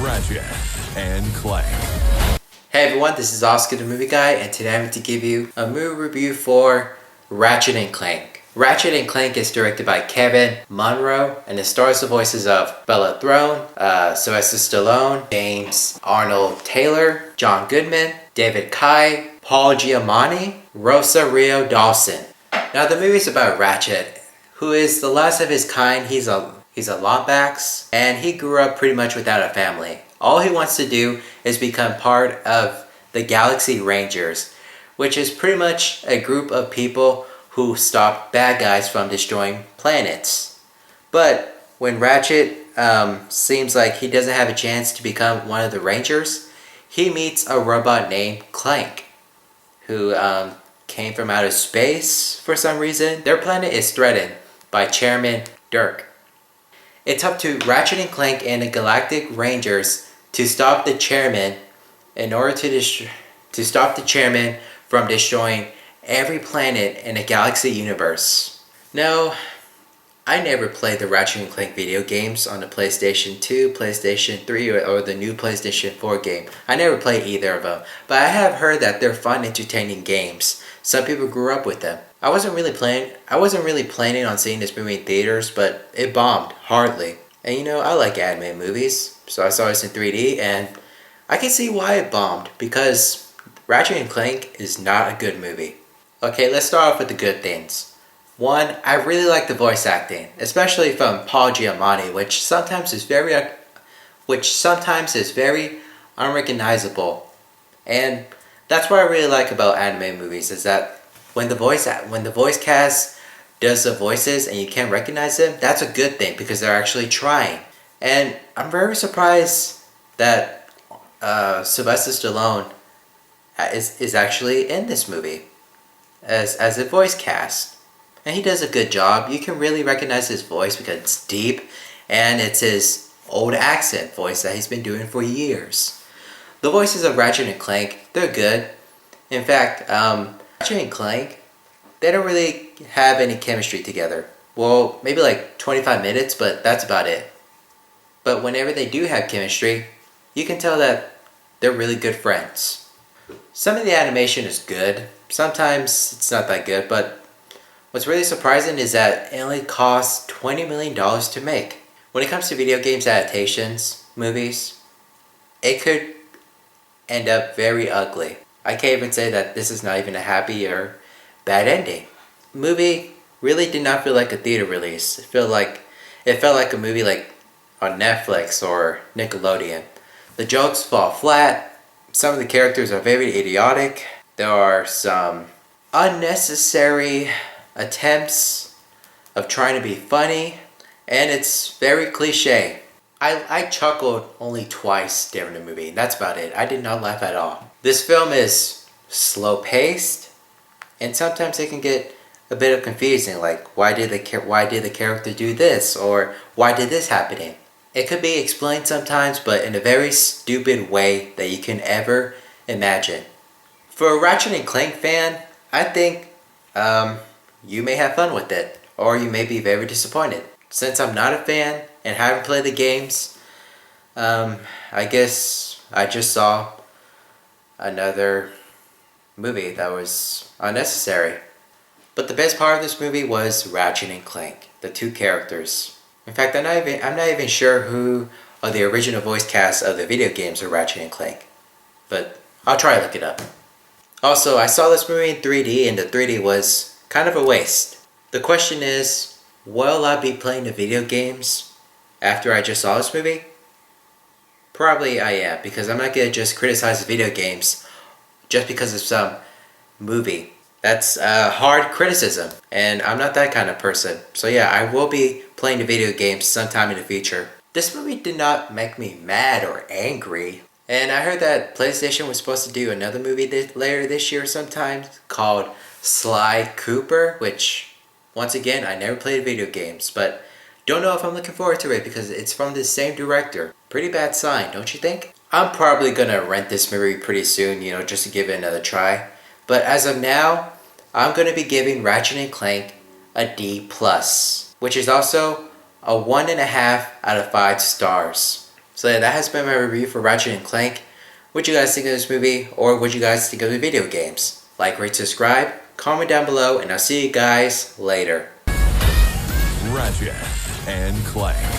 Ratchet and Clank. Hey everyone, this is Oscar the Movie Guy, and today I'm going to give you a movie review for Ratchet and Clank. Ratchet and Clank is directed by Kevin Munro, and it stars the voices of Bella Thorne, Sylvester Stallone, James Arnold Taylor, John Goodman, David Kai, Paul Giamatti, Rosario Dawson. Now the movie is about Ratchet, who is the last of his kind. He's a Lombax, and he grew up pretty much without a family. All he wants to do is become part of the Galaxy Rangers, which is pretty much a group of people who stop bad guys from destroying planets. But when Ratchet seems like he doesn't have a chance to become one of the Rangers, he meets a robot named Clank, who came from outer space for some reason. Their planet is threatened by Chairman Dirk. It's up to Ratchet and Clank and the Galactic Rangers to stop the chairman in order to stop the chairman from destroying every planet in the Galaxy universe. Now, I never played the Ratchet and Clank video games on the PlayStation 2, PlayStation 3, or the new PlayStation 4 game. I never played either of them, but I have heard that they're fun, entertaining games. Some people grew up with them. I wasn't really planning on seeing this movie in theaters, but it bombed hardly. And you know, I like anime movies, so I saw this in 3D, and I can see why it bombed, because Ratchet and Clank is not a good movie. Okay, let's start off with the good things. One, I really like the voice acting, especially from Paul Giamatti, which sometimes is very unrecognizable. And that's what I really like about anime movies, is that when the voice cast does the voices and you can't recognize them, that's a good thing because they're actually trying. And I'm very surprised that Sylvester Stallone is actually in this movie as a voice cast. And he does a good job. You can really recognize his voice because it's deep, and it's his old accent voice that he's been doing for years. The voices of Ratchet and Clank, they're good. In fact, Ratchet and Clank, they don't really have any chemistry together. Well, maybe like 25 minutes, but that's about it. But whenever they do have chemistry, you can tell that they're really good friends. Some of the animation is good. Sometimes it's not that good, but what's really surprising is that it only costs $20 million to make. When it comes to video games adaptations, movies, it could end up very ugly. I can't even say that this is not even a happy or bad ending. The movie really did not feel like a theater release. It felt like a movie like on Netflix or Nickelodeon. The jokes fall flat. Some of the characters are very idiotic. There are some unnecessary attempts of trying to be funny, and it's very cliche. I chuckled only twice during the movie, and that's about it. I did not laugh at all. This film is slow paced, and sometimes it can get a bit of confusing, like why did the character do this, or why did this happen? It could be explained sometimes, but in a very stupid way that you can ever imagine. For a Ratchet and Clank fan, I think you may have fun with it, or you may be very disappointed. Since I'm not a fan and haven't played the games, I guess I just saw another movie that was unnecessary. But the best part of this movie was Ratchet and Clank, the two characters. In fact, I'm not even sure who are the original voice cast of the video games of Ratchet and Clank, but I'll try to look it up. Also, I saw this movie in 3D, and the 3D was kind of a waste. The question is, will I be playing the video games after I just saw this movie? Probably I am, because I'm not going to just criticize the video games just because of some movie. That's hard criticism, and I'm not that kind of person. So yeah, I will be playing the video games sometime in the future. This movie did not make me mad or angry. And I heard that PlayStation was supposed to do another movie later this year sometime called Sly Cooper, which, once again, I never played video games, but don't know if I'm looking forward to it because it's from the same director. Pretty bad sign, don't you think? I'm probably gonna rent this movie pretty soon, just to give it another try. But as of now, I'm gonna be giving Ratchet and Clank a D+, which is also a 1.5 out of 5 stars. So yeah, that has been my review for Ratchet and Clank. What you guys think of this movie, or what you guys think of the video games? Like, rate, subscribe, comment down below, and I'll see you guys later. Ratchet and Clank.